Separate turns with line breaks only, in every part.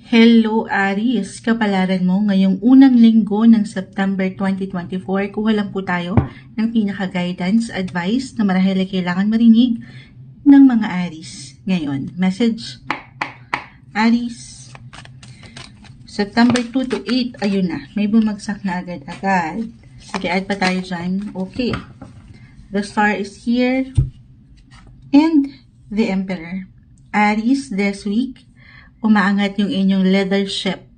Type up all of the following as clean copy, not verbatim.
Hello Aries, kapalaran mo ngayong unang linggo ng September 2024. Kuha lang po tayo ng pinaka-guidance, advice na marahil ay kailangan marinig ng mga Aries. Ngayon, message, Aries, September 2 to 8, ayun na, may bumagsak na agad-agad. Sige, add pa tayo dyan. Okay, the star is here and the Emperor. Aries, this week, umaangat yung inyong leadership.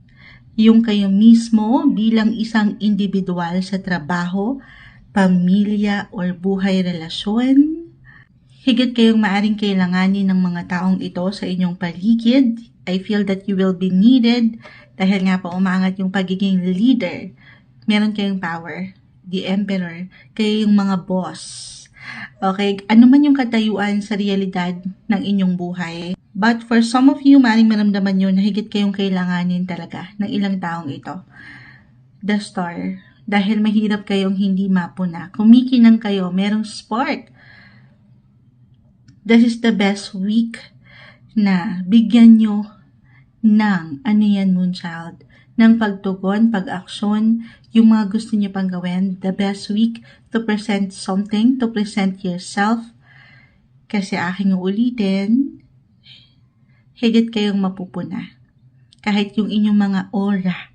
Yung kayo mismo bilang isang individual sa trabaho, pamilya, or buhay relasyon. Higit kayong maaring kailanganin ng mga taong ito sa inyong paligid. I feel that you will be needed dahil nga po umaangat yung pagiging leader. Meron kayong power. The Emperor. Kayo yung mga boss. Okay, ano man yung katayuan sa realidad ng inyong buhay. But for some of you, maaaring maramdaman nyo na higit kayong kailanganin talaga ng ilang taong ito. The Star. Dahil mahirap kayong hindi mapuna. Kumikinang kayo, merong spark. This is the best week na bigyan nyo ng, ano yan, Moonchild, ng pagtugon, pag-aksyon, yung mga gusto nyo pang gawin. The best week to present something, to present yourself. Kasi aking uulitin, higit kayong mapupuna. Kahit yung inyong mga aura,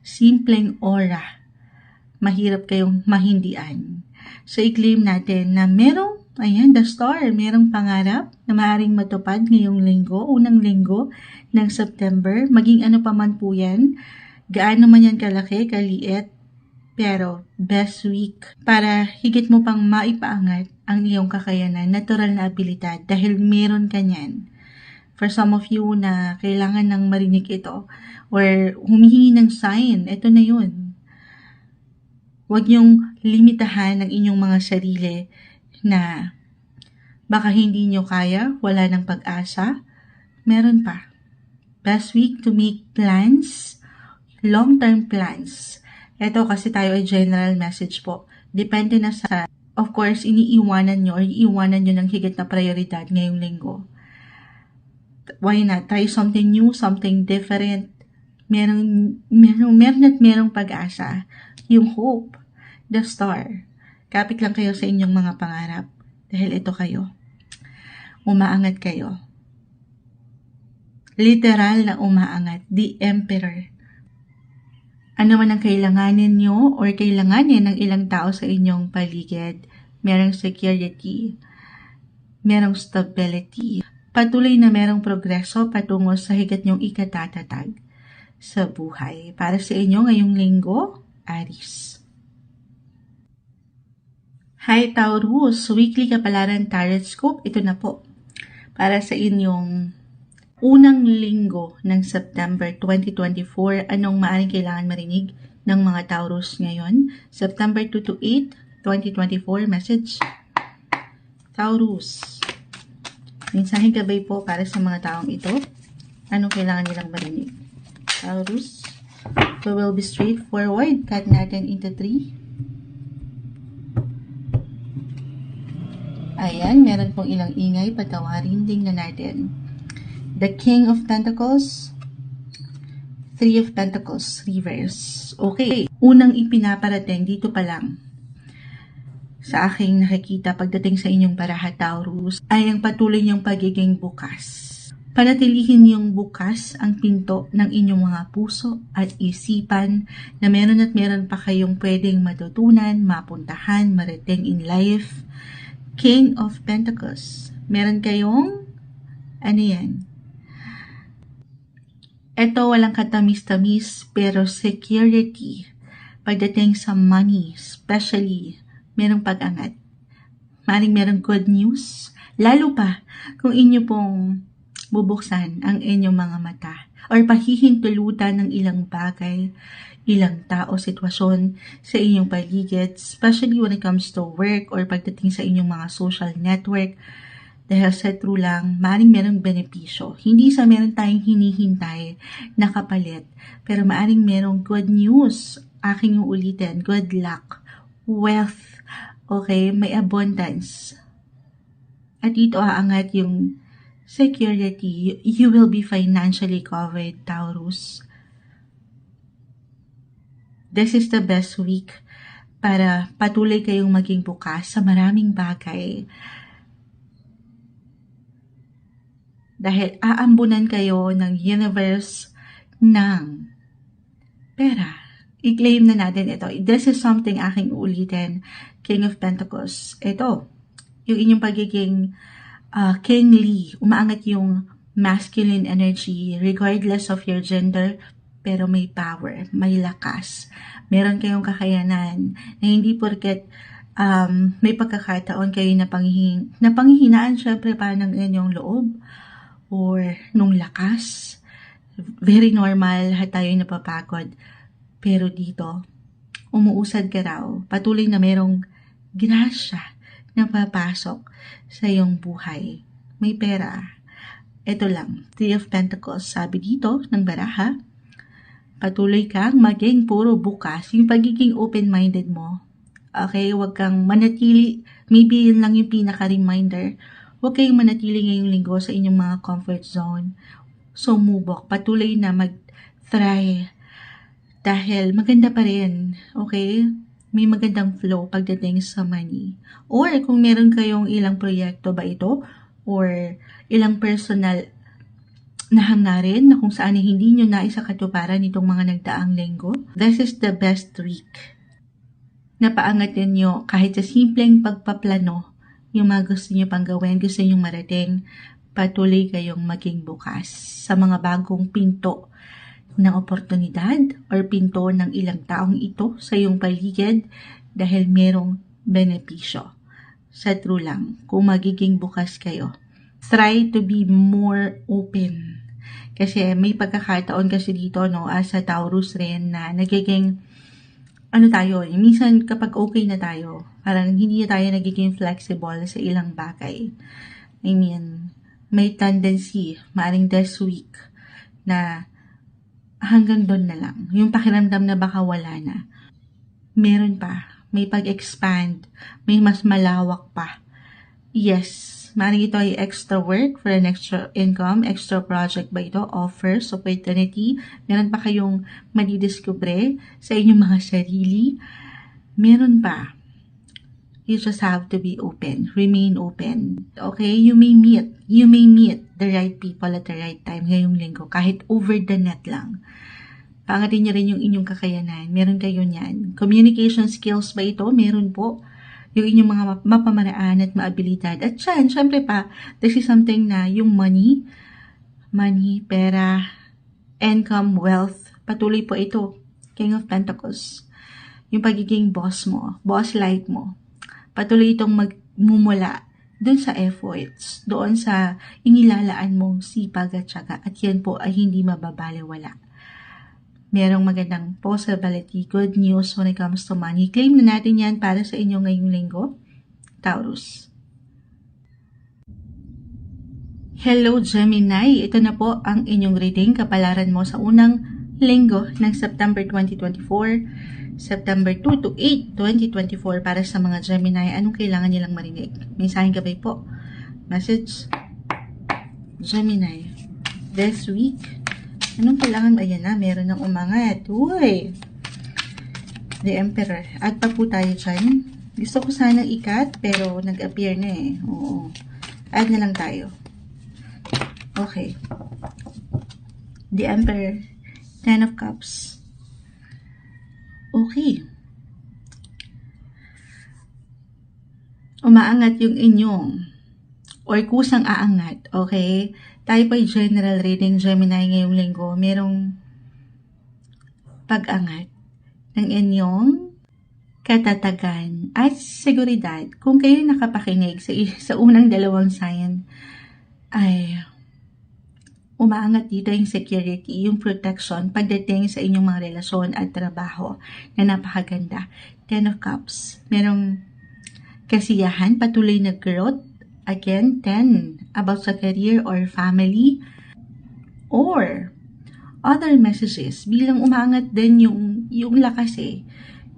simpleng aura, mahirap kayong mahindian. So, i-claim natin na merong, ayan, the star, merong pangarap na maaaring matupad ngayong linggo, unang linggo ng September. Maging ano pa man po yan, gaano man yan kalaki, kaliit, pero best week para higit mo pang maipaangat ang iyong kakayanan, natural na abilidad dahil meron ka niyan. For some of you na kailangan ng marinig ito or humihingi ng sign, ito na yun. Huwag niyong limitahan ang inyong mga sarili na baka hindi niyo kaya, wala ng pag-asa. Meron pa. Best week to make plans, long-term plans. Ito kasi tayo ay general message po. Depende na sa, of course, iniiwanan nyo or iiwanan nyo ng higit na prioridad ngayong linggo. Why not? Try something new, something different. Meron at merong pag-asa. Yung hope, the star. Kapit lang kayo sa inyong mga pangarap. Dahil ito kayo. Umaangat kayo. Literal na umaangat. The Emperor. Ano man ang kailanganin nyo or kailanganin ng ilang tao sa inyong paligid. Merong security. Merong stability. Patuloy na merong progreso patungo sa higit nyong ikatatatag sa buhay. Para sa inyo ngayong linggo, Aries. Hi Taurus, weekly kapalaran tarot scope. Ito na po. Para sa inyong unang linggo ng September 2024, anong maaaring kailangan marinig ng mga Taurus ngayon? September 2 to 8, 2024, message. Taurus. Mensaheng gabay po para sa mga taong ito. Anong kailangan nilang marinig? Taurus. So, we'll be straightforward. Cut natin into 3. Ayan, meron pong ilang ingay. Patawarin din na natin. The King of Pentacles. 3 of Pentacles. Reverse. Okay. Unang ipinaparating dito pa lang sa aking nakikita pagdating sa inyong baraha Taurus ay ang patuloy niyong pagiging bukas. Panatilihin niyong bukas ang pinto ng inyong mga puso at isipan na meron at meron pa kayong pwedeng matutunan, mapuntahan, marating in life. King of Pentacles. Meron kayong, ano yan? Ito walang katamis-tamis pero security. Pagdating sa money, especially merong pag-angat. Maring merong good news. Lalo pa kung inyo pong bubuksan ang inyong mga mata or pahihintulutan ng ilang bagay, ilang tao, sitwasyon sa inyong paligid, especially when it comes to work or pagdating sa inyong mga social network. Dahil sa true lang, maaaring merong benepisyo. Hindi sa meron tayong hinihintay na kapalit, pero maaaring merong good news. Aking uulitin, good luck, wealth, okay, may abundance. At dito aangat yung security. You will be financially covered, Taurus. This is the best week para patuloy kayong maging bukas sa maraming bagay. Dahil aambunan kayo ng universe ng pera. I-claim na natin ito. This is something aking ulitin. King of Pentacles. Ito, yung inyong pagiging kingly. Umaangat yung masculine energy regardless of your gender, pero may power, may lakas. Meron kayong kakayanan na hindi porket may pagkakataon kayo na panghihinaan syempre pa ng inyong loob or nung lakas. Very normal, lahat tayo napapagod. Pero dito, umuusad ka raw. Patuloy na merong grasya na papasok sa iyong buhay. May pera. Ito lang, Three of Pentacles. Sabi dito ng baraha, patuloy kang maging puro bukas. Yung pagiging open-minded mo. Okay, huwag kang manatili. Maybe yun lang yung pinaka-reminder. Huwag kayong manatili ngayong linggo sa inyong mga comfort zone. Sumubok. Patuloy na mag-try. Dahil maganda pa rin. Okay? May magandang flow pagdating sa money. Or kung meron kayong ilang proyekto ba ito? Or ilang personal na hangarin na kung saan hindi nyo naisakatuparan itong mga nagdaang linggo. This is the best week. Napaangatin nyo kahit sa simpleng pagpaplano yung mga gusto nyo pang gawin, gusto nyo marating, patuloy kayong maging bukas sa mga bagong pinto ng oportunidad or pinto ng ilang taong ito sa iyong paligid dahil merong benepisyo. Sa true lang, kung magiging bukas kayo, try to be more open. Kasi may pagkakataon kasi dito, no, as a Taurus rin na nagiging tayo, minsan kapag okay na tayo, parang hindi tayo nagiging flexible sa ilang bagay. I mean, may tendency, maaring this week, na hanggang doon na lang. Yung pakiramdam na baka wala na. Meron pa. May pag-expand. May mas malawak pa. Yes, maaring ito ay extra work for an extra income, extra project ba ito, offers, opportunity. Meron pa kayong madidiscover sa inyong mga sarili. Meron pa. You just have to be open. Remain open. Okay? You may meet the right people at the right time ngayong linggo. Kahit over the net lang. Pangatin niyo rin yung inyong kakayanan. Meron kayo niyan. Communication skills ba ito? Meron po. Yung inyong mga mapamaraan at maabilidad. At yan, syempre pa, this is something na yung money, pera, income, wealth, patuloy po ito. King of Pentacles. Yung pagiging boss mo, boss-like mo. Patuloy itong magmumula doon sa efforts, doon sa inilalaan mong sipag at syaga. At yan po ay hindi mababaliwala. Merong magandang possibility, good news when it comes to money. Claim na natin yan para sa inyo ngayong linggo, Taurus. Hello Gemini, ito na po ang inyong reading, kapalaran mo sa unang linggo ng September 2024, September 2 to 8, 2024 para sa mga Gemini. Anong kailangan nilang marinig? Mensahe gabay po. Message, Gemini, this week, anong kailangan? Ayan na, meron ng umangat. Uy! The Emperor. Add pa po tayo dyan. Gusto ko sanang ikat, pero nag-appear na eh. Oo. Add na lang tayo. Okay. The Emperor. Ten of Cups. Okay. Umaangat yung inyong or kusang aangat. Okay? Tayo po ay general reading, Gemini, ngayong linggo. Merong pag-angat ng inyong katatagan at seguridad. Kung kayo nakapakinig sa unang dalawang sign, ay umaangat dito yung security, yung protection pagdating sa inyong mga relasyon at trabaho na napakaganda. Ten of Cups. Merong kasiyahan, patuloy na growth. Again, 10, about sa career or family or other messages. Bilang umaangat din yung lakas eh.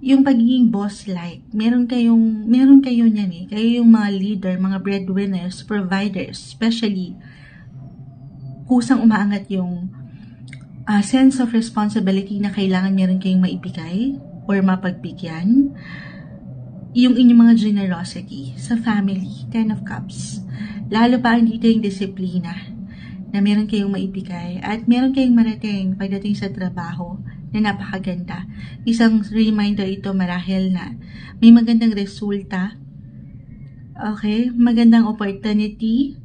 Yung pagiging boss-like. Meron kayo niyan eh. Kayo yung mga leader, mga breadwinners, providers, especially kusang umaangat yung sense of responsibility na kailangan meron kayong maibigay or mapagbigyan. Yung inyong mga generosity sa family, 10 of Cups. Lalo pa dito yung disiplina na meron kayong maibigay at meron kayong marating pagdating sa trabaho na napakaganda. Isang reminder ito marahil na may magandang resulta, okay, magandang opportunity,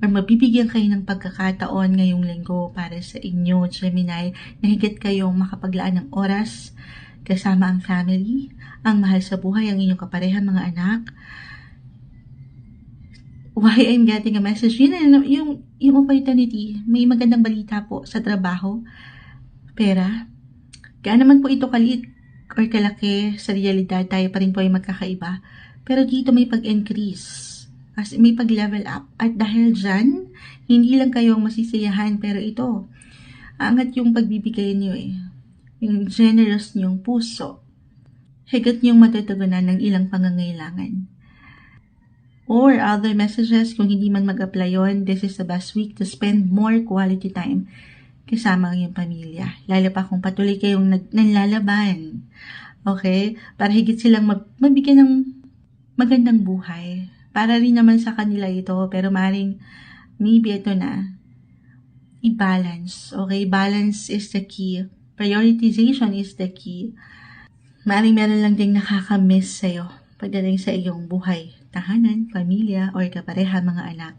or mabibigyan kayo ng pagkakataon ngayong linggo para sa inyo, Gemini, na higit kayong makapaglaan ng oras kasama ang family, ang mahal sa buhay, ang inyong kapareha, mga anak. Why I'm getting a message? Yun, yung opportunity, may magandang balita po sa trabaho, pera. Kaya naman po ito kaliit or kalaki sa realidad, tayo pa rin po ay magkakaiba. Pero dito may pag-increase, as may pag-level up. At dahil dyan, hindi lang kayo masisiyahan, pero ito, angat yung pagbibigay niyo yung generous niyong puso. Higit niyong matutugunan ng ilang pangangailangan. Or other messages, kung hindi man mag-apply yun, this is the best week to spend more quality time kasama ang iyong pamilya. Lalo pa kung patuloy kayong nanlalaban. Okay? Para higit silang mabigyan ng magandang buhay. Para rin naman sa kanila ito, pero maring maybe ito na i-balance. Okay? Balance is the key. Prioritization is the key. Maring meron lang ding nakakamiss sa'yo pagdating sa iyong buhay, tahanan, pamilya, or kapareha, mga anak.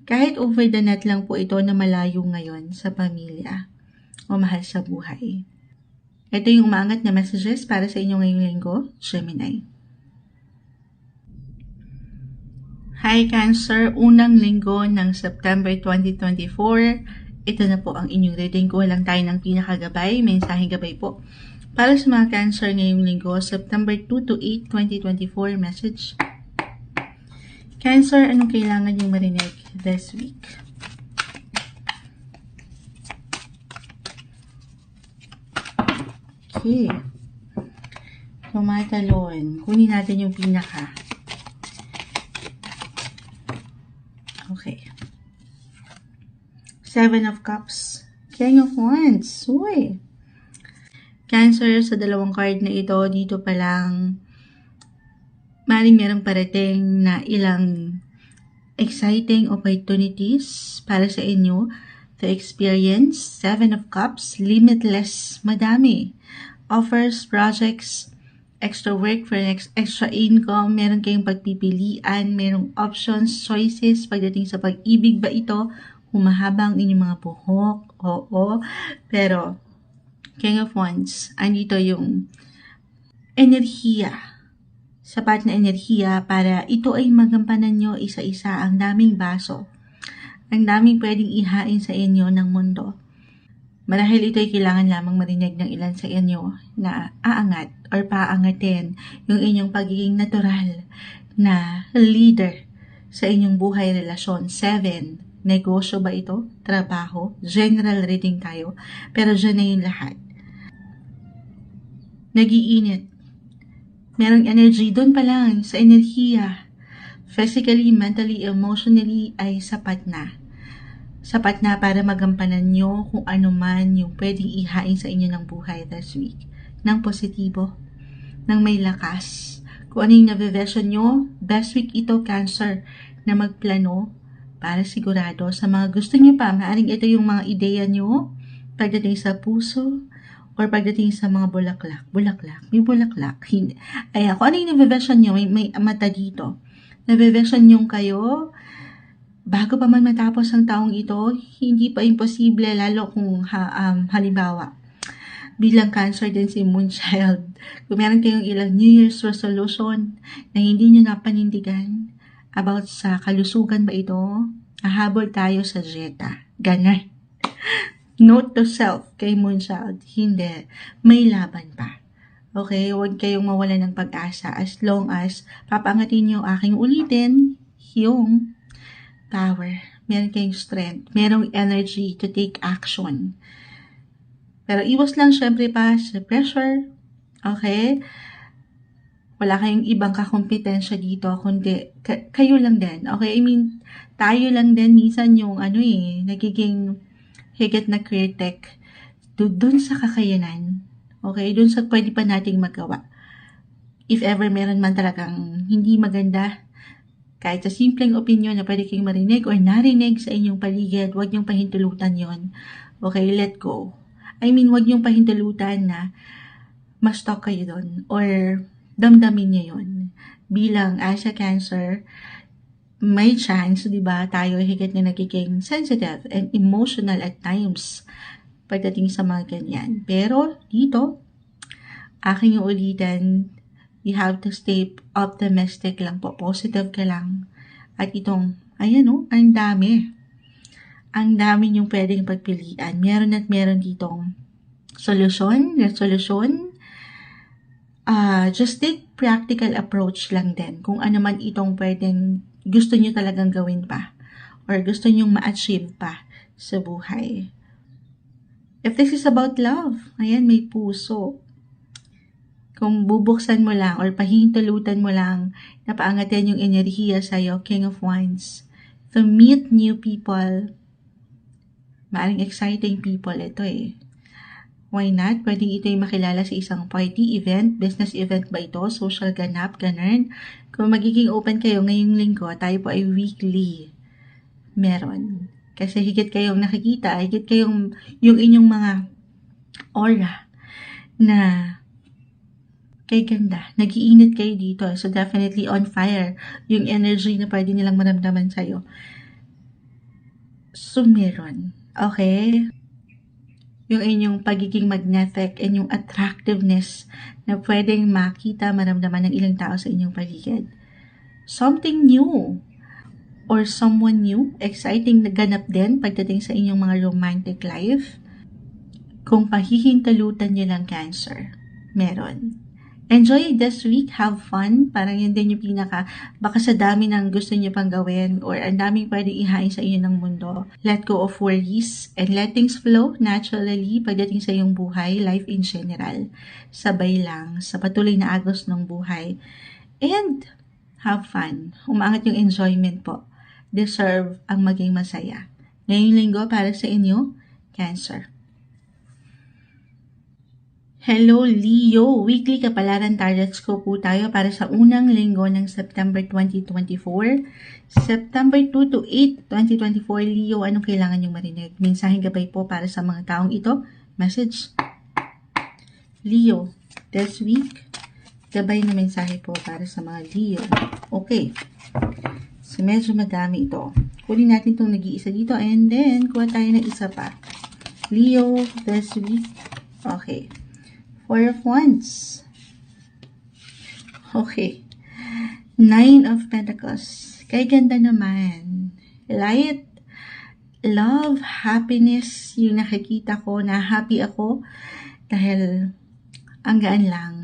Kahit over the net lang po ito na malayo ngayon sa pamilya o mahal sa buhay. Ito yung umangat na messages para sa inyo ngayong linggo, Gemini. Hi Cancer, unang linggo ng September 2024. Ito na po ang inyong reading. Kuha lang tayo ng pinakagabay, mensaheng gabay po. Para sa mga Cancer ngayong linggo, September 2 to 8, 2024, message. Cancer, anong kailangan yung marinig this week? Okay. Tumatalon. Kunin natin yung pinaka. Okay. 7 of Cups. King of Wands. Uy. Cancer, sa dalawang card na ito, dito pa lang, maring merong parating na ilang exciting opportunities para sa inyo to experience. 7 of Cups, limitless, madami. Offers, projects, extra work for extra income, meron kayong pagpipilian, merong options, choices, pagdating sa pag-ibig ba ito, humahaba ang inyong mga buhok, oo, pero King of Wands, andito yung enerhiya, sapat na enerhiya para ito ay magampanan nyo isa-isa. Ang daming baso, ang daming pwedeng ihain sa inyo ng mundo. Marahil ito ay kailangan lamang marinig ng ilan sa inyo na aangat or paangatin yung inyong pagiging natural na leader sa inyong buhay, relasyon. 7, negosyo ba ito? Trabaho? General reading tayo, pero dyan na yung lahat. Nagiinit. Merong energy doon pa lang sa enerhiya. Physically, mentally, emotionally ay sapat na. Sapat na para magampanan nyo kung ano man yung pwedeng ihain sa inyo ng buhay this week. Ng positibo, ng may lakas. Kung ano yung nabivision nyo, best week ito, Cancer, na magplano para sigurado sa mga gusto nyo pa. Maaring ito yung mga ideya nyo pagdating sa puso, or pagdating sa mga bulaklak, may bulaklak. Ay, kung ano yung nabivision nyo, may mata dito. Nabivision nyo kayo, bago pa man matapos ang taong ito, hindi pa imposible, lalo kung halimbawa, bilang Cancer din si Moonchild, kung meron kayong ilang New Year's resolution na hindi nyo napanindigan about sa kalusugan ba ito, hahabol tayo sa Zeta. Ganun. Note to self kay Moonchild, hindi, may laban pa. Okay, huwag kayong mawala ng pag-asa as long as papangatin nyo aking ulitin yung power. Meron kayong strength, merong energy to take action. Pero iwas lang syempre pa sa pressure. Okay? Wala kayong ibang kakompetensya dito, kundi kayo lang din. Okay? I mean, tayo lang din minsan yung nagiging higit na critic dun sa kakayanan. Okay? Dun sa pwede pa nating magawa. If ever meron man talagang hindi maganda, kahit sa simpleng opinion na pwede kayong marinig or narinig sa inyong paligid, huwag niyong pahintulutan yon. Okay? Let go. I mean, huwag niyong pahintulutan na ma-stuck kayo doon or damdamin niyo yun. Bilang as a Cancer, may chance, di ba, tayo higit na nagiging sensitive and emotional at times pagdating sa mga ganyan. Pero dito, aking ulitin, you have to stay optimistic lang po. Positive ka lang. At itong, ang dami. Ang dami yung pwedeng pagpilian. Meron at meron ditong solusyon, resolution. Just take practical approach lang din. Kung ano man itong pwedeng gusto nyo talagang gawin pa. Or gusto nyo ma-achieve pa sa buhay. If this is about love, may puso. Kung bubuksan mo lang or pahintulutan mo lang na paangatin yung enerhiya sa'yo, King of Wands, to meet new people, maaring exciting people ito Why not? Pwedeng ito'y makilala sa isang party, event, business event ba ito, social ganap, ganun. Kung magiging open kayo ngayong linggo, tayo po ay weekly. Meron. Kasi higit kayong nakikita, higit kayong yung inyong mga aura na kay ganda. Nag-iinit kayo dito. So definitely on fire yung energy na pwede nilang maramdaman sa'yo. So meron. Okay? Yung inyong pagiging magnetic and yung attractiveness na pwedeng makita, maramdaman ng ilang tao sa inyong paligid. Something new or someone new, exciting na ganap din pagdating sa inyong mga romantic life. Kung pahihintalutan nyo lang Cancer, meron. Enjoy this week, have fun. Parang yun din yung baka sa dami ng gusto nyo pang gawin or ang daming pwedeng ihain sa inyo ng mundo. Let go of worries and let things flow naturally pagdating sa iyong buhay, life in general. Sabay lang sa patuloy na agos ng buhay. And have fun. Umangat yung enjoyment po. Deserve ang maging masaya. Ngayong linggo para sa inyo, Cancer. Hello Leo! Weekly kapalaran targets ko po tayo para sa unang linggo ng September 2024. September 2 to 8, 2024. Leo, anong kailangan niyong marinig? Mensaheng gabay po para sa mga taong ito. Message. Leo, this week, gabay na mensahe po para sa mga Leo. Okay. So, medyo madami ito. Kunin natin itong nag-iisa dito and then, kuha tayo ng isa pa. Leo, this week. Okay. Four of Wands. Okay. Nine of Pentacles. Kay ganda naman. Light, love, happiness, yung nakikita ko na happy ako dahil ang gaan lang.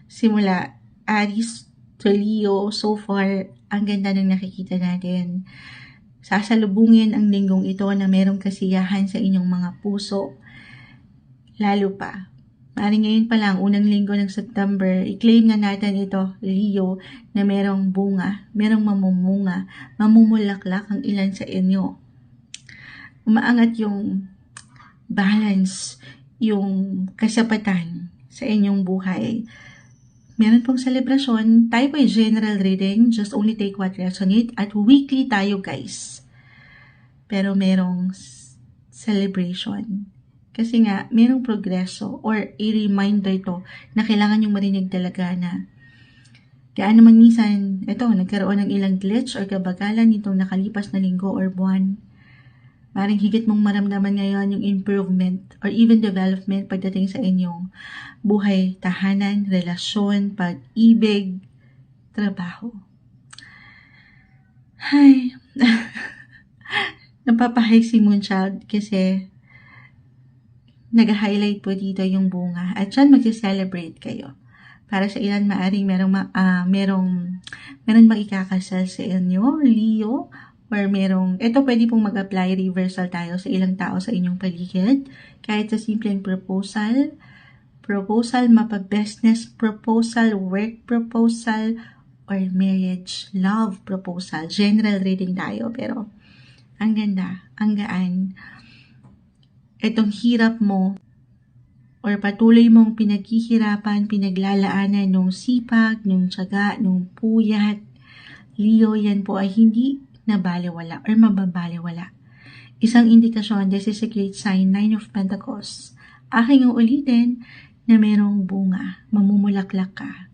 Simula Aries to Leo, so far, ang ganda ng nakikita natin. Sasalubungin ang linggong ito na merong kasiyahan sa inyong mga puso. Lalo pa. Maaaring ngayon pa lang, unang linggo ng September, i-claim na natin ito, Leo, na merong bunga, merong mamumunga, mamumulaklak ang ilan sa inyo. Umaangat yung balance, yung kasapatan sa inyong buhay. Meron pong celebration, tayo po ay general reading, just only take what resonate, at weekly tayo guys. Pero merong celebration. Kasi nga, merong progreso or a reminder to na kailangan yung marinig talaga na kaya naman minsan, nagkaroon ng ilang glitch or kabagalan nitong nakalipas na linggo or buwan. Maring higit mong maramdaman ngayon yung improvement or even development pagdating sa inyong buhay, tahanan, relasyon, pag-ibig, trabaho. Hi! Napapahay si Moonchild kasi nag-highlight po dito yung bunga at dyan mag-celebrate kayo. Para sa ilan maaring merong makikakasal sa inyo, Leo, or ito pwede pong mag-apply reversal tayo sa ilang tao sa inyong paligid, kahit sa simpleng proposal, proposal, mapa-business proposal, work proposal, or marriage, love proposal. General reading tayo, pero ang ganda, ang gaan. Itong hirap mo or patuloy mong pinaghihirapan, pinaglalaanan nung sipag, nung tiyaga, nung puyat, Leo, yan po ay hindi nabaliwala or mababaliwala. Isang indikasyon, this is a great sign, 9 of Pentacles. Aking uulitin na merong bunga, mamumulaklak ka.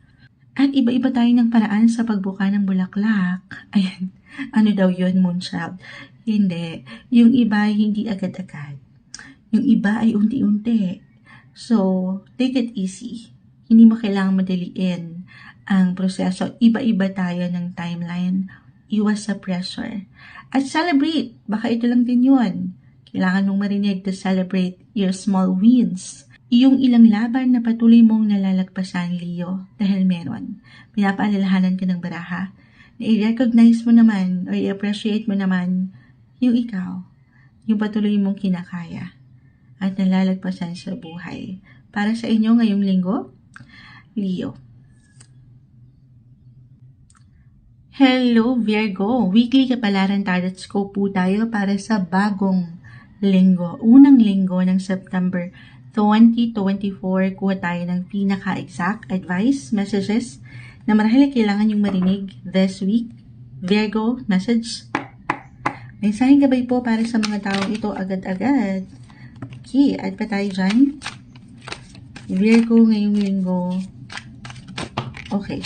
At iba-iba tayo ng paraan sa pagbuka ng bulaklak. Ayan, ano daw yun, Moonchild? Hindi, yung iba ay hindi agad-agad. Yung iba ay unti-unti. So, take it easy. Hindi mo kailangang madaliin ang proseso. Iba-iba tayo ng timeline. Iwas sa pressure. At celebrate. Baka ito lang din yun. Kailangan mong marinig to celebrate your small wins. Yung ilang laban na patuloy mong nalalagpasan, Leo, dahil meron. Pinapaalalahanan ka ng baraha na i-recognize mo naman or i-appreciate mo naman yung ikaw. Yung patuloy mong kinakaya at nalalagpasan sa buhay. Para sa inyo ngayong linggo, Leo. Hello Virgo! Weekly kapalaran tarot scope po tayo para sa bagong linggo. Unang linggo ng September 2024. Kuha tayo ng pinaka-exact advice, messages na marahil kailangan yung marinig this week. Virgo, message. Mensaheng gabay po para sa mga taong ito agad-agad. Okay, add pa tayo dyan. Virgo ngayong linggo. Okay.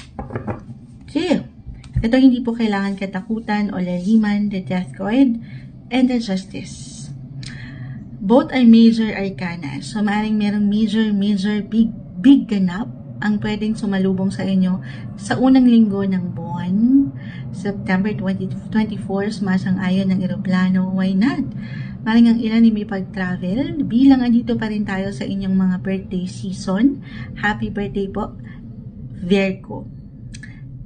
Okay. Ito hindi po kailangan katakutan o laliman, the Death card and the Justice. Both are major arcana. So, maaaring merong major, big ganap ang pwedeng sumalubong sa inyo sa unang linggo ng buwan, September 2024, sumasang-ayon ng eroplano. Why not? Maring ang ilan ay may pag-travel. Bilang andito pa rin tayo sa inyong mga birthday season. Happy birthday po, Virgo.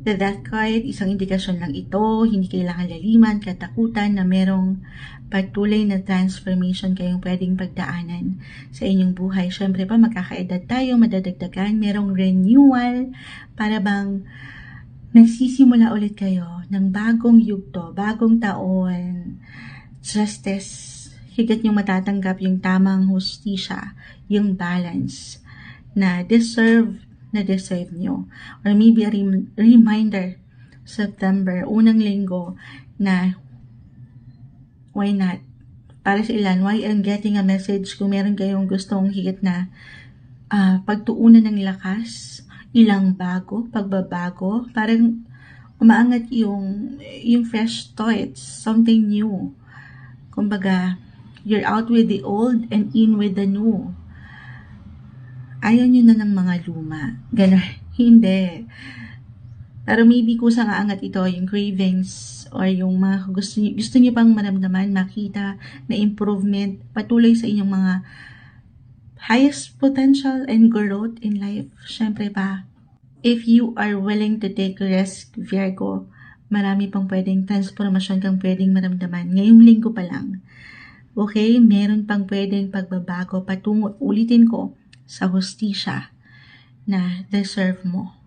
The Death card, isang indikasyon lang ito. Hindi kailangan laliman, katakutan na merong patuloy na transformation kayong pwedeng pagdaanan sa inyong buhay. Siyempre pa, magkakaedad tayo, madadagdagan, merong renewal para bang nagsisimula ulit kayo ng bagong yugto, bagong taon. Justice, higit yung matatanggap yung tamang hustisya, yung balance na deserve nyo. Or maybe a reminder, September, unang linggo na why not? Para sa ilan, why I'm getting a message kung meron kayong gustong higit na pagtuunan ng lakas, ilang pagbabago, parang umaangat yung fresh thoughts, something new. Kumbaga, you're out with the old and in with the new. Ayaw nyo na ng mga luma. Ganon. Hindi. Pero maybe kusang aangat ito, yung cravings or yung mga gusto nyo pang maramdaman, makita na improvement, patuloy sa inyong mga highest potential and growth in life. Siyempre pa, if you are willing to take risk, Virgo, marami pang pwedeng transformasyon kang pwedeng maramdaman. Ngayong linggo pa lang. Okay? Meron pang pwedeng pagbabago patungo, ulitin ko, sa hustisya na deserve mo.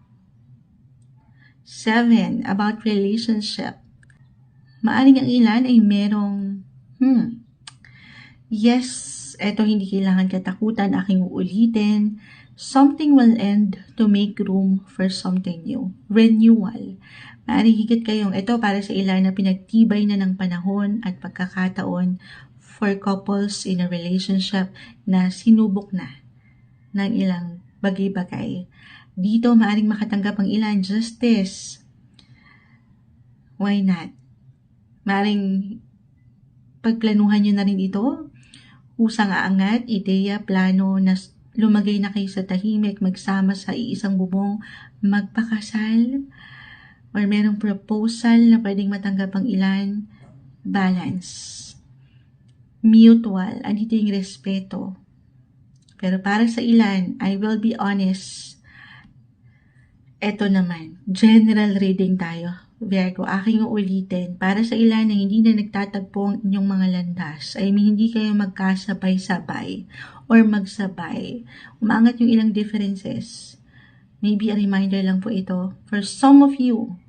7. About relationship. Maaring ang ilan ay merong, yes, eto hindi kailangan katakutan, aking uulitin. Something will end to make room for something new. Renewal. Maaring higit kayong, ito para sa ilan na pinagtibay na ng panahon at pagkakataon for couples in a relationship na sinubok na ng ilang bagay-bagay. Dito, maaring makatanggap ang ilan, justice. Why not? Maaring pagplanuhan nyo na rin ito. Usang aangat, ideya, plano na lumagay na kayo sa tahimik, magsama sa iisang bubong, magpakasal, or merong proposal na pwedeng matanggap ang ilan. Balance. Mutual. Andito yung respeto. Pero para sa ilan, I will be honest, eto naman, general reading tayo. Virgo, aking uulitin, para sa ilan na hindi na nagtatagpo ang inyong mga landas, ay hindi kayo magkasabay-sabay or magsabay. Umaangat yung ilang differences. Maybe a reminder lang po ito for some of you.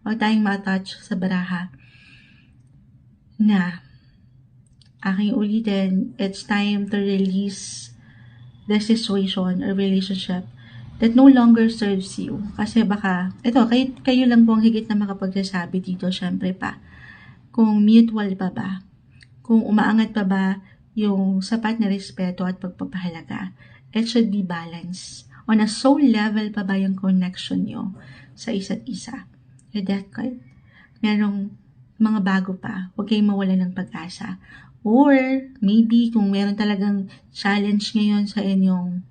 Huwag tayong ma-attach sa baraha na aking ulitin, it's time to release the situation or relationship that no longer serves you. Kasi baka, kayo lang po ang higit na makapagsasabi dito, syempre pa. Kung mutual pa ba? Kung umaangat pa ba yung sapat na respeto at pagpapahalaga? It should be balanced. On a soul level pa ba yung connection nyo sa isa't isa? With that card, merong mga bago pa. Huwag kayong mawalan ng pag-asa. Or maybe kung meron talagang challenge ngayon sa inyong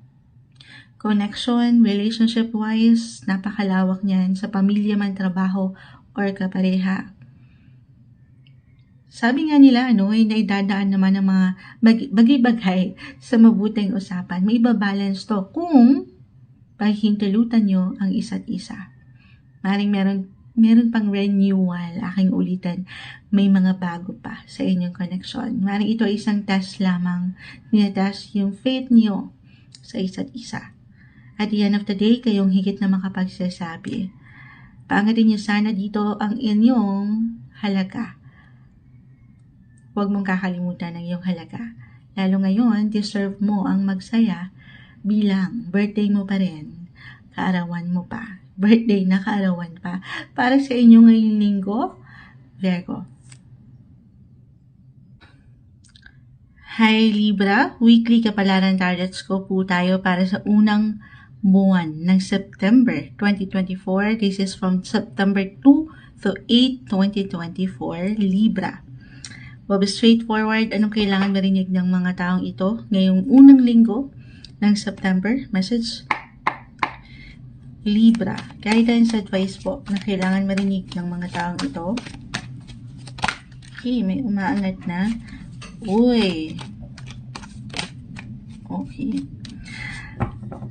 connection, relationship-wise, napakalawak niyan sa pamilya man, trabaho, or kapareha. Sabi nga nila, naidadaan naman ng mga bagay-bagay sa mabuting usapan. May iba-balance to kung pahihintulutan nyo ang isa't isa. Maring meron pang renewal, aking ulitin, may mga bago pa sa inyong connection. Maring ito ay isang test lamang, tinatest yung faith niyo sa isa't isa. At the end of the day, kayong higit na makapagsasabi. Paangatin niyo sana dito ang inyong halaga. Huwag mong kakalimutan ang iyong halaga. Lalo ngayon, deserve mo ang magsaya bilang birthday mo pa rin, kaarawan mo pa. Birthday na kaarawan pa. Para sa inyo ngayong linggo, Virgo. Hi Libra, weekly kapalaran targets ko po tayo para sa unang buwan ng September 2024. This is from September 2 to 8, 2024, Libra. Bob, straightforward, anong kailangan marinig ng mga taong ito ngayong unang linggo ng September? Message Libra, guidance advice po na kailangan marinig ng mga taong ito. Okay, may umaangat na. Uy. Okay.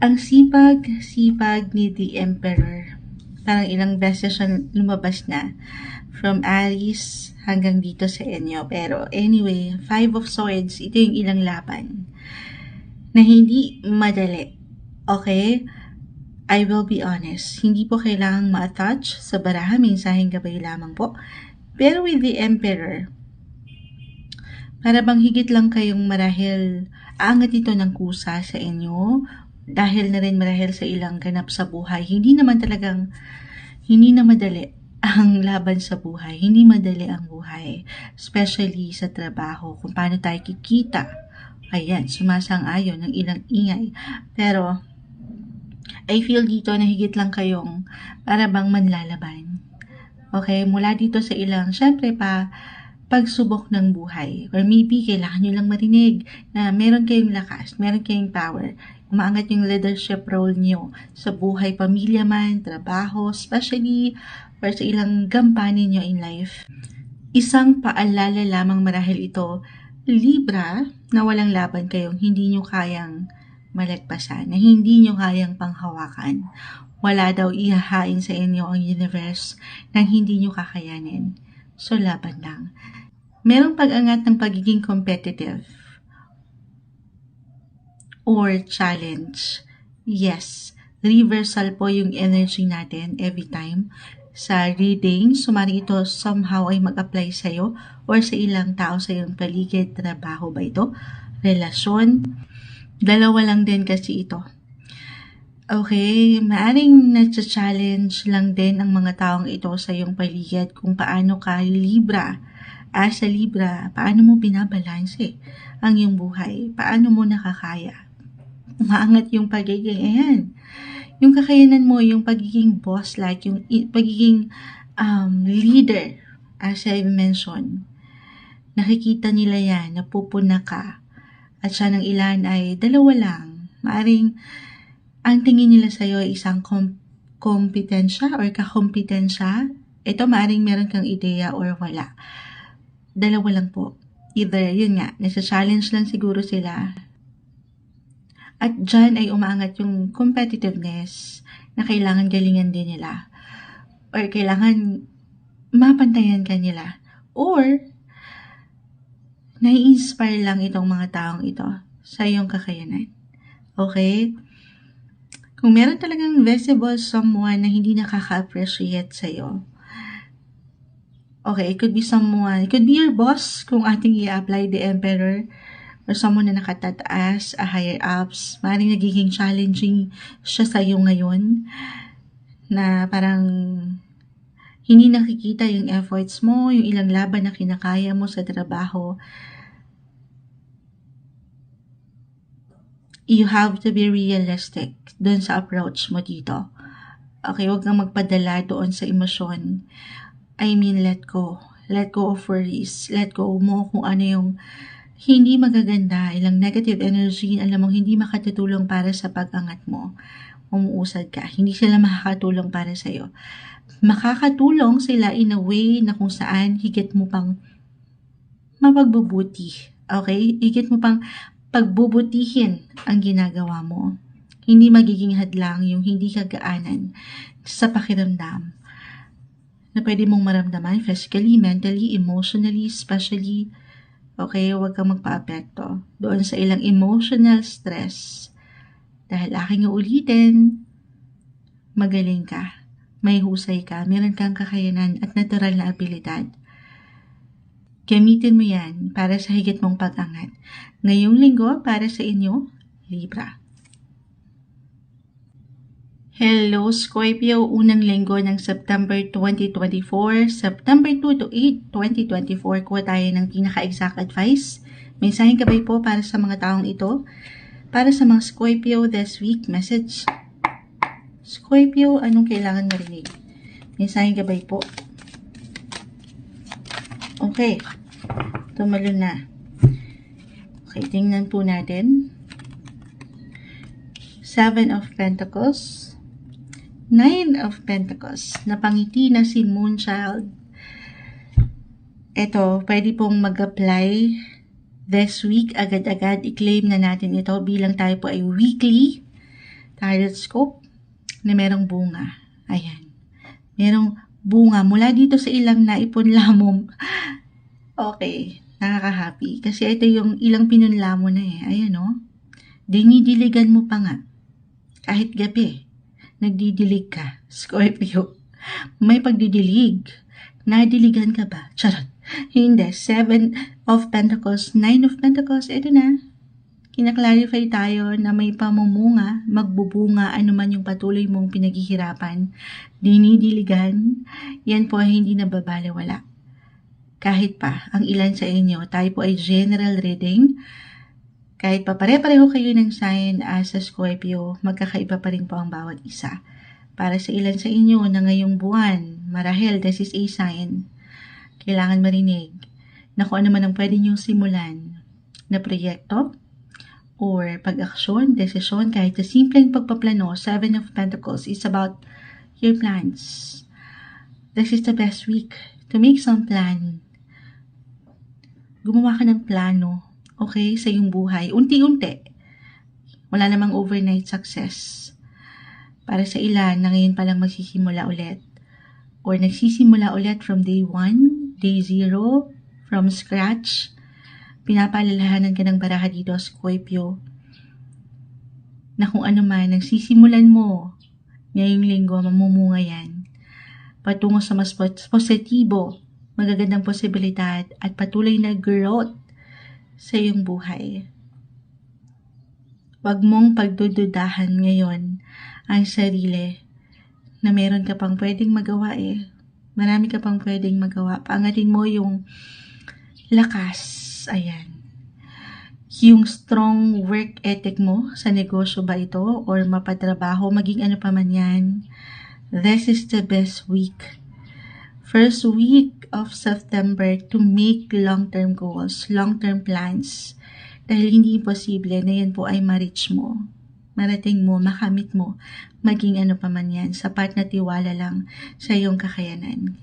Ang sipag ni The Emperor. Parang ilang beses siya lumabas na. From Aries hanggang dito sa inyo. Pero anyway, 5 of Swords, ito yung ilang laban. Na hindi madali. Okay? I will be honest, hindi po kailangang ma-attach sa baraha, mensaheng gabay lamang po. Pero with the Emperor, para bang higit lang kayong marahil aangat ito ng kusa sa inyo, dahil na rin marahil sa ilang ganap sa buhay. Hindi na madali ang laban sa buhay. Hindi madali ang buhay, especially sa trabaho, kung paano tayo kikita. Ayan, sumasang-ayon ng ilang ingay. Pero I feel dito na higit lang kayong para bang manlalaban. Okay, mula dito sa ilang, syempre pagsubok ng buhay. Or maybe kailangan nyo lang marinig na meron kayong lakas, meron kayong power. Umaangat yung leadership role nyo sa buhay, pamilya man, trabaho, especially or sa ilang gampanin nyo in life. Isang paalala lamang marahil ito, Libra, na walang laban kayong hindi nyo kayang malagpasan, na hindi nyo kayang panghawakan. Wala daw ihahain sa inyo ang universe nang hindi nyo kakayanin. So, laban lang. Merong pag-angat ng pagiging competitive or challenge. Yes, reversal po yung energy natin every time. Sa reading, sumari ito somehow ay mag-apply sa'yo or sa ilang tao sa iyong paligid, trabaho ba ito, relasyon. Dalawa lang din kasi ito. Okay, maaring na-challenge lang din ang mga taong ito sa iyong paligid kung paano ka Libra. As a Libra, paano mo binabalanse ang iyong buhay? Paano mo nakakaya? Umaangat yung pagiging, yung kakayanan mo, yung pagiging boss-like, yung pagiging leader, as I mentioned. Nakikita nila yan, napupuna ka. At siya ng ilan ay dalawa lang. Maaring ang tingin nila sa'yo ay isang kompetensya or kakompetensya. Ito maaring meron kang ideya or wala. Dalawa lang po. Either, yun nga, nasa-challenge lang siguro sila. At dyan ay umaangat yung competitiveness na kailangan galingan din nila. Or kailangan mapantayan ka nila. Or nai-inspire lang itong mga taong ito sa iyong kakayanan. Okay? Kung meron talagang visible someone na hindi nakaka-appreciate sa'yo, okay, it could be someone, it could be your boss kung ating i-apply the Emperor, or someone na nakatataas, a higher ups, maaaring nagiging challenging siya sa'yo ngayon, na parang hindi nakikita yung efforts mo, yung ilang laban na kinakaya mo sa trabaho. You have to be realistic dun sa approach mo dito. Okay, huwag kang magpadala doon sa emosyon. I mean, let go. Let go of worries. Let go mo kung ano yung hindi magaganda, ilang negative energy, alam mo, hindi makatutulong para sa pag-angat mo. Umuusad ka. Hindi sila makakatulong para sa'yo. Makakatulong sila in a way na kung saan higit mo pang mapagbubuti. Okay? Higit mo pang pagbubutihin ang ginagawa mo. Hindi magiging hadlang yung hindi kagaanan sa pakiramdam na pwede mong maramdaman physically, mentally, emotionally, especially. Okay, huwag kang magpa-apekto doon sa ilang emotional stress. Dahil aking uulitin, magaling ka, may husay ka, meron kang kakayanan at natural na abilidad. Gamitin mo yan para sa higit mong pag-angat. Ngayong linggo, para sa inyo, Libra. Hello Scorpio, unang linggo ng September 2024, September 2 to 8, 2024, kuha tayo ng pinaka-exact advice. Mensaheng gabay po para sa mga taong ito. Para sa mga Scorpio this week, message. Scorpio, anong kailangan marinig? Mensaheng gabay po. Okay, tumalo na. Okay, tingnan po natin. 7 of Pentacles, 9 of Pentacles, napangiti na si Moonchild. Ito, pwede pong mag-apply this week, agad-agad, i-claim na natin ito bilang tayo po ay weekly tarot scope na merong bunga. Ayan, merong bunga mula dito sa ilang naipunla mo. Okay, nakaka-happy. Kasi ito yung ilang pinunla mo na eh. Ayan o. Dinidiligan mo pa nga. Kahit gabi, nagdidilig ka. Scorpio, may pagdidilig. Nadiligan ka ba? Charot. Hindi. 7 of Pentacles, 9 of Pentacles. Ito na. Kinaklarify tayo na may pamumunga, magbubunga, anuman yung patuloy mong pinaghihirapan, dinidiligan, yan po ay hindi nababaliwala. Kahit pa, ang ilan sa inyo, tayo po ay general reading, kahit pa pare-pareho kayo ng sign as a Scorpio, magkakaiba pa rin po ang bawat isa. Para sa ilan sa inyo na ngayong buwan, marahil this is a sign, kailangan marinig na kung ano man ang pwede niyong simulan na proyekto, or pag-aksyon, desisyon, kahit sa simpleng pagpaplano. 7 of Pentacles is about your plans. This is the best week to make some plan. Gumawa ka ng plano, okay, sa iyong buhay. Unti-unti. Wala namang overnight success. Para sa ilan na ngayon palang magsisimula ulit. Or nagsisimula ulit from day 1, day 0, from scratch. Pinapaalalahanan ka ng baraha dito, Scorpio, na kung ano man ang sisimulan mo ngayong linggo, mamumunga yan patungo sa mas positibo, magagandang posibilidad at patuloy na growth sa iyong buhay. Huwag mong pagdududahan ngayon ang sarili na meron ka pang pwedeng magawa eh. Marami ka pang pwedeng magawa. Paangatin mo yung lakas. Ayan. Yung strong work ethic mo sa negosyo ba ito or mapatrabaho, maging ano pa man yan. This is the best week. First week of September to make long-term goals, long-term plans. Dahil hindi imposible na yan po ay ma-reach mo, marating mo, makamit mo, maging ano pa man yan. Sapat na tiwala lang sa iyong kakayanan.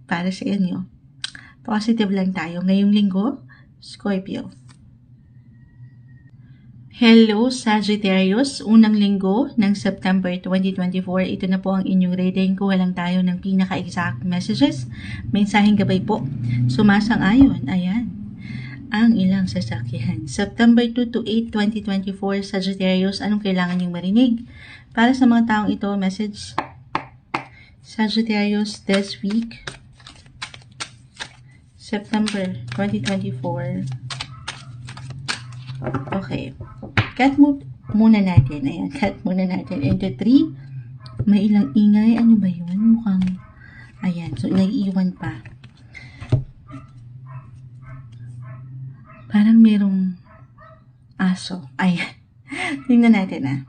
Para sa inyo. Positive lang tayo. Ngayong linggo, Scorpio. Hello Sagittarius, unang linggo ng September 2024. Ito na po ang inyong reading. Kuha lang tayo ng pinaka-exact messages. Mensaheng gabay po. Sumasang-ayon. Ayan. ang ilang sasakyan. September 2 to 8, 2024, Sagittarius, anong kailangan niyong marinig? Para sa mga taong ito, message Sagittarius this week, September 2024. Okay. Cut muna natin. Ayan, cut muna natin into 3. May ilang ingay. Ano ba yun? Mukhang, ayan. So, naiiwan pa. Parang merong aso. Ayan. Tingnan natin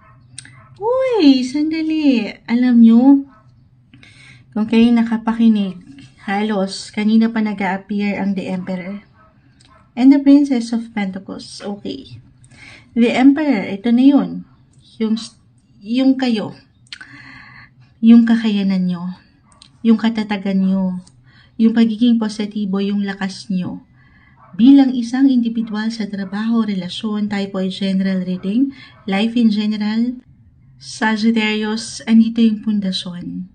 Uy, sandali. Alam nyo, kung kayo nakapakinig, halos kanina pa nag-a-appear ang The Emperor and the Princess of Pentacles. Okay. The Emperor, ito na yun. Yung kayo. Yung kakayanan nyo. Yung katatagan nyo. Yung pagiging positibo, yung lakas nyo. Bilang isang individual sa trabaho, relasyon, tayo po ay general reading, life in general, Sagittarius, andito yung pundasyon.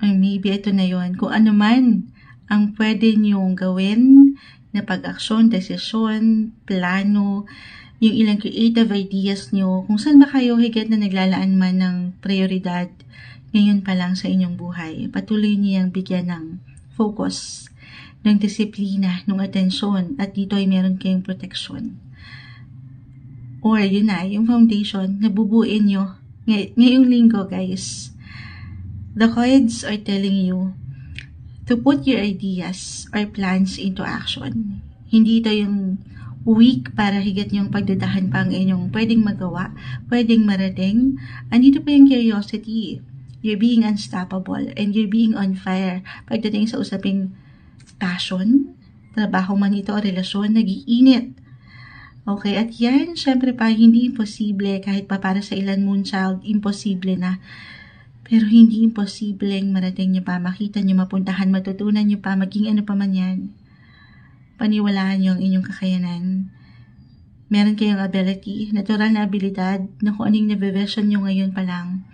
Or maybe ito na yon. Kung ano man ang pwede nyong gawin na pag-aksyon, desisyon, plano, yung ilang creative ideas nyo, kung saan ba kayo higit na naglalaan man ng prioridad ngayon pa lang sa inyong buhay. Patuloy niyang bigyan ng focus, ng disiplina, ng atensyon, at dito ay meron kayong protection. Or yun na, yung foundation na bubuin nyo ngayong linggo, guys. The cards are telling you to put your ideas or plans into action. Hindi ito yung week para higit yung pagdadahan pa ang inyong pwedeng magawa, pwedeng marating. Andito pa yung curiosity. You're being unstoppable and you're being on fire pagdating sa usaping passion, trabaho man ito o relasyon, nag-iinit. Okay, at yan, syempre pa, hindi imposible, kahit pa para sa ilan moonchild, imposible na. Pero hindi imposibleng marating nyo pa, makita nyo, mapuntahan, matutunan nyo pa, maging ano pa man yan. Paniwalaan nyo ang inyong kakayanan. Meron kayong ability, natural na abilidad, na kung anong nabivision nyo ngayon pa lang,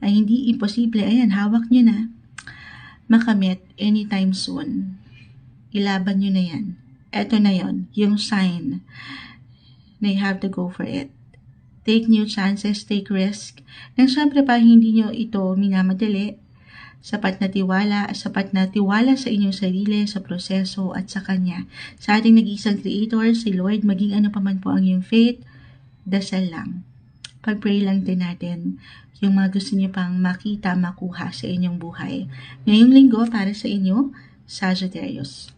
ay hindi imposible. Ayan, hawak nyo na. Makamit anytime soon. Ilaban nyo na yan. Eto na yon, yung sign na you have to go for it. Take new chances, take risk. Nang syempre pa hindi nyo ito minamadali. Sapat na tiwala sa inyong sarili, sa proseso at sa Kanya. Sa ating nag-iisang Creator, si Lord, maging ano pa man po ang iyong faith, dasal lang. Pag-pray lang din natin yung mga gusto nyo pang makita, makuha sa inyong buhay. Ngayong linggo, para sa inyo, Sagittarius.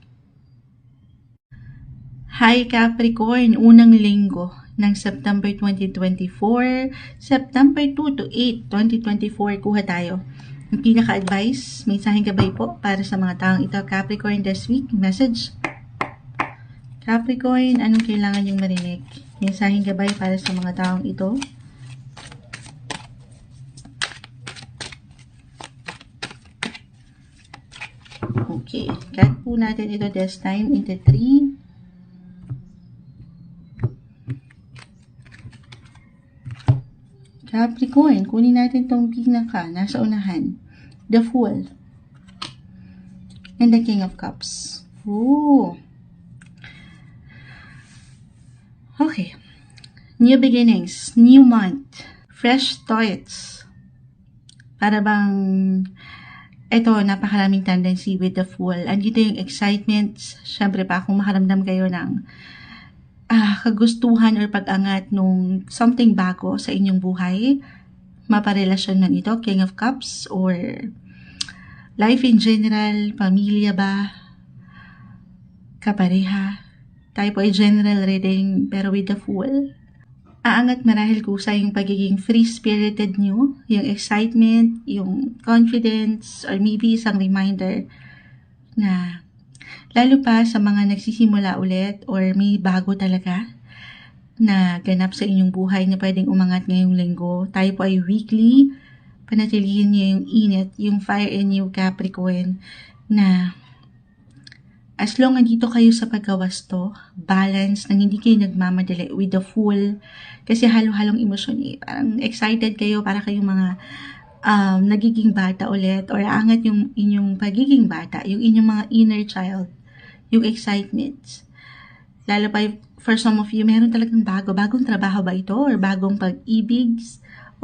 Hi Capricorn, unang linggo ng September 2024, September 2 to 8, 2024, kuha tayo. Ang pinaka-advice, may sahing gabay po para sa mga taong ito. Capricorn this week, message. Capricorn, anong kailangan yung marinig? May sahing gabay para sa mga taong ito. Okay, cut po natin ito this time into 3. Capricorn, kunin natin tong pinaka, nasa unahan. The Fool. And the King of Cups. Ooh. Okay. New beginnings, new month, fresh starts. Para bang, ito, napakaraming tendency with the Fool. Andito yung excitement. Syempre pa, kung makaramdam kayo ng kagustuhan or pag-angat nung something bago sa inyong buhay, maparelasyon man ito, King of Cups, or life in general, pamilya ba, kapareha, tayo po ay general reading, pero with the Fool, aangat marahil kusa yung pagiging free-spirited nyo, yung excitement, yung confidence, or maybe isang reminder na lalo pa sa mga nagsisimula ulit or may bago talaga na ganap sa inyong buhay na pwedeng umangat ngayong linggo. Tayo po ay weekly. Panatilihin niyo yung init, yung fire in you, Capricorn, na as long andito kayo sa pagkawasto, balance, nang hindi kayo nagmamadali with the Fool. Kasi halo-halong emosyon eh. Parang excited kayo, para kayong mga nagiging bata ulit, or aangat yung inyong pagiging bata, yung inyong mga inner child, yung excitement. Lalo pa for some of you, meron talagang bagong trabaho ba ito? Or bagong pag-ibig?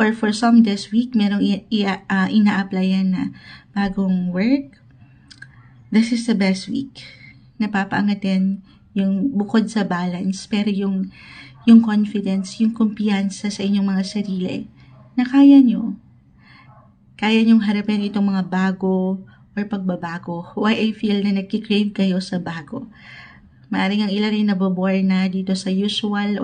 Or for some this week, merong ina-applyan na bagong work? This is the best week. Napapaangatin yung bukod sa balance, pero yung confidence, yung kumpiyansa sa inyong mga sarili, na kaya nyong harapin itong mga bago or pagbabago. Why I feel na nagkikrave kayo sa bago. Maaaring ang ilan rin nabobore na dito sa usual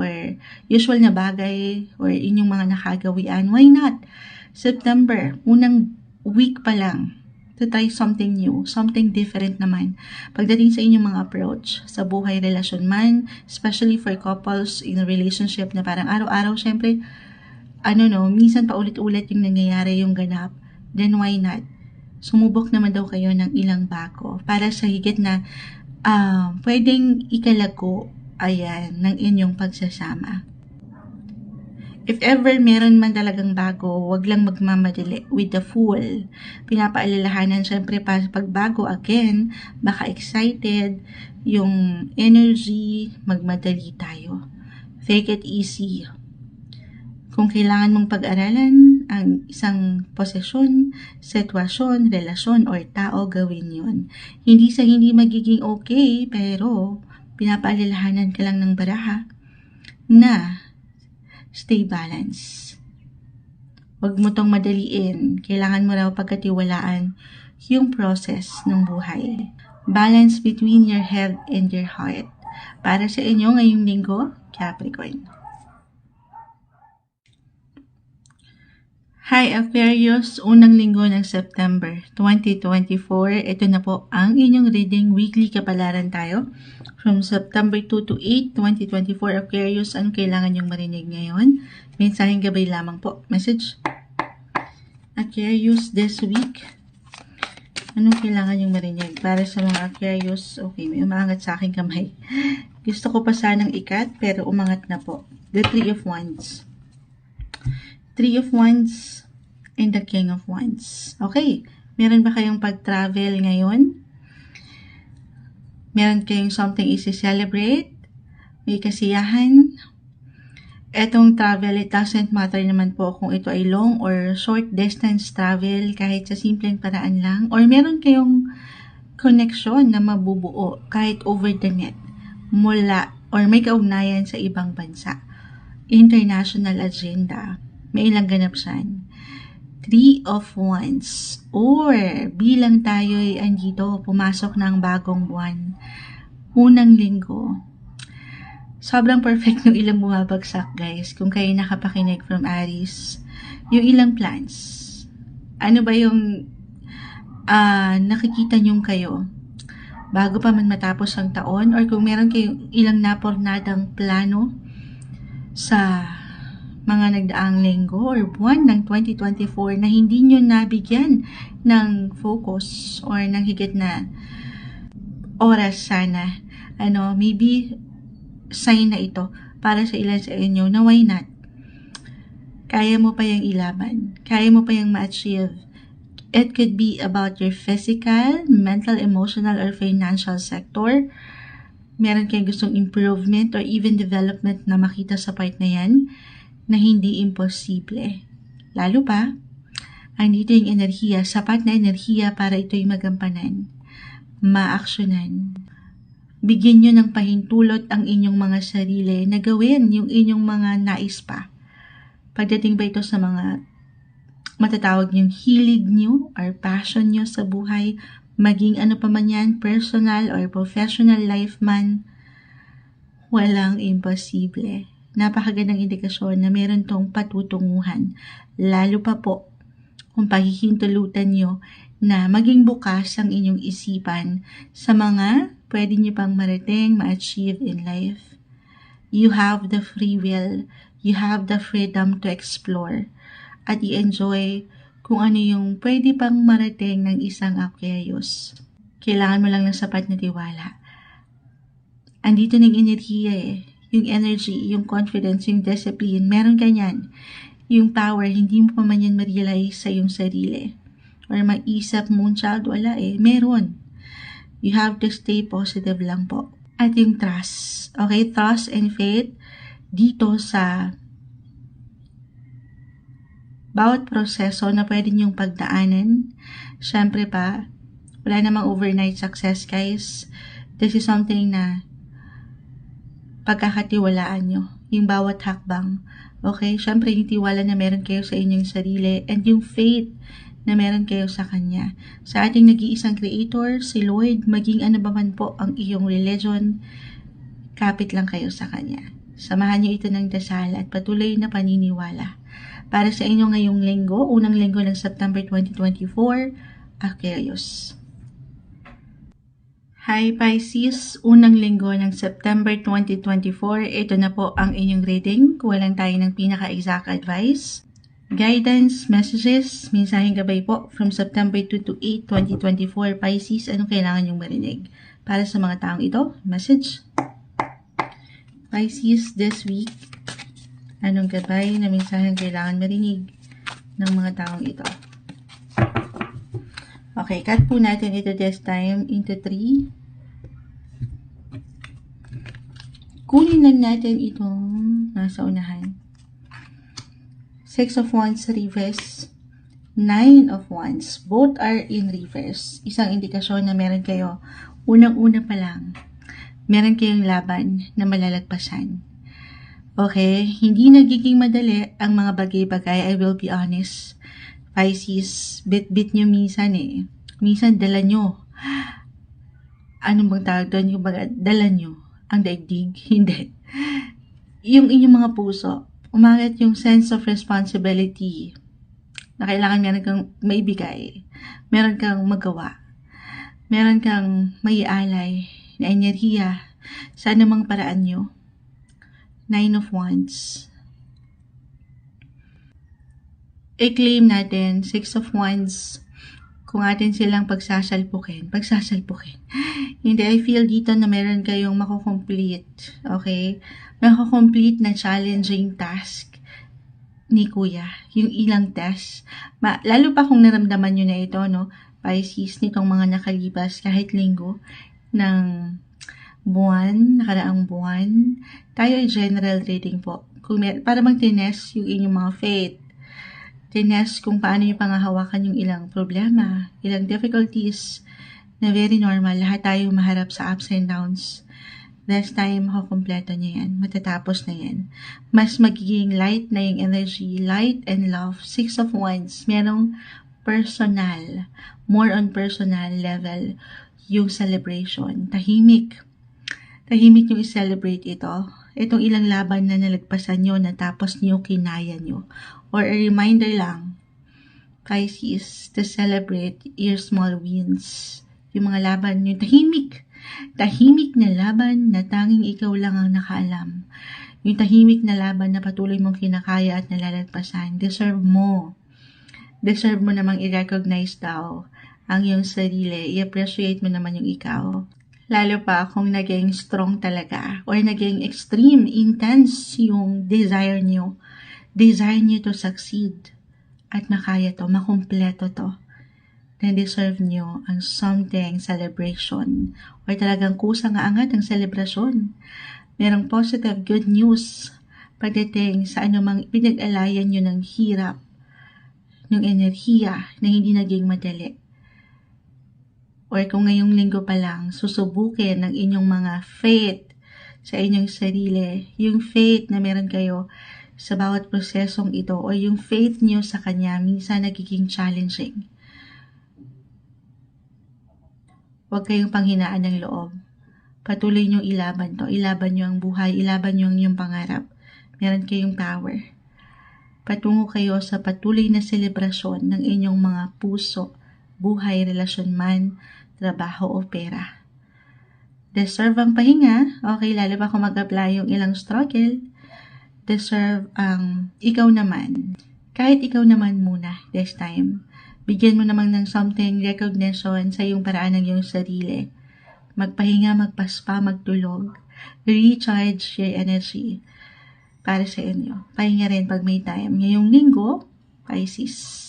na bagay or inyong mga nakagawian. Why not? September, unang week pa lang, to try something new, something different naman. Pagdating sa inyong mga approach sa buhay, relasyon man, especially for couples in a relationship na parang araw-araw, syempre, minsan paulit-ulit yung nangyayari, yung ganap, then why not? Sumubok naman daw kayo ng ilang bago para sa higit na pwedeng ikalago ng inyong pagsasama. If ever meron man talagang bago, wag lang magmamadali with the fool. Pinapaalalahanan syempre pag bago again, baka excited, yung energy, magmadali tayo. Take it easy. Kung kailangan mong pag-aralan ang isang posisyon, sitwasyon, relasyon, or tao, gawin yun. Hindi sa hindi magiging okay, pero pinapaalalahanan ka lang ng baraha na stay balanced. Huwag mo tong madaliin. Kailangan mo raw pagkatiwalaan yung process ng buhay. Balance between your head and your heart. Para sa inyo ngayong linggo, Capricorn. Hi Aquarius, unang linggo ng September 2024. Ito na po ang inyong reading. Weekly kapalaran tayo. From September 2 to 8, 2024. Aquarius, anong kailangan nyong marinig ngayon? Mensaheng gabay lamang po. Message. Aquarius, this week. Anong kailangan nyong marinig? Para sa mga Aquarius, okay, may umangat sa aking kamay. Gusto ko pa sanang ikat, pero umangat na po. The Three of Wands. Three of Wands and the King of Wands. Okay, meron ba kayong pag-travel ngayon? Meron kayong something isi-celebrate? May kasiyahan? Etong travel, it doesn't matter naman po kung ito ay long or short distance travel, kahit sa simpleng paraan lang. Or meron kayong connection na mabubuo kahit over the net mula or may kaugnayan sa ibang bansa. International agenda. May ilang ganap saan. Three of Wands. Or, bilang tayo'y andito, pumasok ng bagong buwan. Unang linggo. Sobrang perfect yung ilang bumabagsak, guys. Kung kayo nakapakinig from Aries. Yung ilang plans. Ano ba yung nakikita nyong kayo? Bago pa man matapos ang taon? Or kung meron kayong ilang napornadang plano sa mga nagdaang linggo or buwan ng 2024 na hindi nyo nabigyan ng focus or ng higit na oras sana. Maybe sign na ito para sa ilan sa inyo na why not? Kaya mo pa yung ilaban. Kaya mo pa yung ma-achieve. It could be about your physical, mental, emotional, or financial sector. Meron kayong gustong improvement or even development na makita sa part na yan na hindi imposible. Lalo pa, andito yung enerhiya, sapat na enerhiya para ito'y magampanan, maaksyonan. Bigyan nyo ng pahintulot ang inyong mga sarili na gawin yung inyong mga nais pa. Pagdating ba ito sa mga matatawag nyong hilig nyo or passion nyo sa buhay, maging ano pa man yan, personal or professional life man, walang imposible. Napakagandang indikasyon na meron tong patutunguhan. Lalo pa po kung pahihintulutan nyo na maging bukas ang inyong isipan sa mga pwede nyo pang marating, ma-achieve in life. You have the free will. You have the freedom to explore at i-enjoy kung ano yung pwede pang marating ng isang Aquarius. Kailangan mo lang ng sapat na tiwala. Andito ng enerhiya yung energy, yung confidence, yung discipline, meron ka yan. Yung power, hindi mo pa man yan ma-realize sa iyong sarili. Or mag-isip, moonchild, wala meron. You have to stay positive lang po. at yung trust. Okay, trust and faith dito sa bawat proseso na pwede niyong pagdaanan. Syempre pa, wala namang overnight success, guys. This is something na pagkakatiwalaan nyo, yung bawat hakbang. Okay? Syempre, yung tiwala na meron kayo sa inyong sarili and yung faith na meron kayo sa Kanya. Sa ating nag-iisang Creator, si Lord, maging ano ba man po ang iyong religion, kapit lang kayo sa Kanya. Samahan niyo ito ng dasal at patuloy na paniniwala. Para sa inyo ngayong linggo, unang linggo ng September 2024, Aquarius. Hi Pisces, unang linggo ng September 2024, ito na po ang inyong reading. Kuha lang tayo ng pinaka-exact advice. Guidance, messages, mensaheng gabay po from September 2 to 8, 2024. Pisces, anong kailangan nyong marinig? Para sa mga taong ito, message. Pisces, this week, anong gabay na mensaheng kailangan marinig ng mga taong ito? Okay, cut po natin ito this time into 3. Kunin lang natin itong nasa unahan. 6 of Wands reverse, 9 of Wands. Both are in reverse. Isang indikasyon na meron kayo, unang-una pa lang, meron kayong laban na malalagpasan. Okay? Hindi nagiging madali ang mga bagay-bagay, I will be honest. Pisces, bit-bit nyo minsan eh. Minsan dala nyo. Anong bang tawag doon? Yung baga, dala nyo ang daigdig? Hindi. Yung inyong mga puso, umagat yung sense of responsibility na kailangan meron kang maibigay. Meron kang magawa. Meron kang maialay na enerhiya sa anumang paraan nyo. 9 of Wands. I-claim natin, 6 of Wands, kung atin silang pagsasalpukin. Hindi, I feel dito na meron kayong makukomplete, okay? Makukomplete na challenging task ni Kuya, yung ilang test. Lalo pa kung naramdaman nyo na ito, no? Pisces, nitong mga nakalipas kahit linggo ng buwan, nakaraang buwan. Tayo ay general reading po. Para bang tinest yung inyong mga faith. Tinest kung paano yung pangahawakan yung ilang problema, ilang difficulties na very normal. Lahat tayo maharap sa ups and downs. This time, makukompleto nyo yan. Matatapos na yan. Mas magiging light na yung energy, light and love. 6 of Wands, merong personal, more on personal level yung celebration. Tahimik yung i-celebrate ito. Itong ilang laban na nalagpasan nyo, natapos nyo, kinaya nyo. Or a reminder lang, Pisces, to celebrate your small wins. Yung mga laban nyo, tahimik na laban na tanging ikaw lang ang nakaalam. Yung tahimik na laban na patuloy mong kinakaya at nalalagpasan, deserve mo namang i-recognize daw ang iyong sarili, i-appreciate mo naman yung ikaw. Lalo pa kung naging strong talaga or naging extreme, intense yung desire nyo to succeed at makaya to, makumpleto to. Then deserve nyo ang something celebration or talagang kusang aangat ang selebrasyon. Merong positive good news pagdating sa anumang pinag-alayan nyo ng hirap, ng enerhiya na hindi naging madali. Or kung ngayong linggo pa lang, susubukin ng inyong mga faith sa inyong sarili, yung faith na meron kayo sa bawat prosesong ito, o yung faith nyo sa Kanya, minsan nagiging challenging. Huwag kayong panghinaan ng loob. Patuloy nyo ilaban to. Ilaban nyo ang buhay, ilaban nyo ang inyong pangarap. Meron kayong power. Patungo kayo sa patuloy na selebrasyon ng inyong mga puso, buhay, relasyon man, trabaho o pera. Deserve ang pahinga. Okay, lalo pa kung mag-apply yung ilang struggle. Deserve ang ikaw naman. Kahit ikaw naman muna this time. Bigyan mo naman ng something, recognition sa iyong paraan ng iyong sarili. Magpahinga, magpaspa, magtulog. Recharge your energy para sa inyo. Pahinga rin pag may time. Ngayong linggo, Pisces.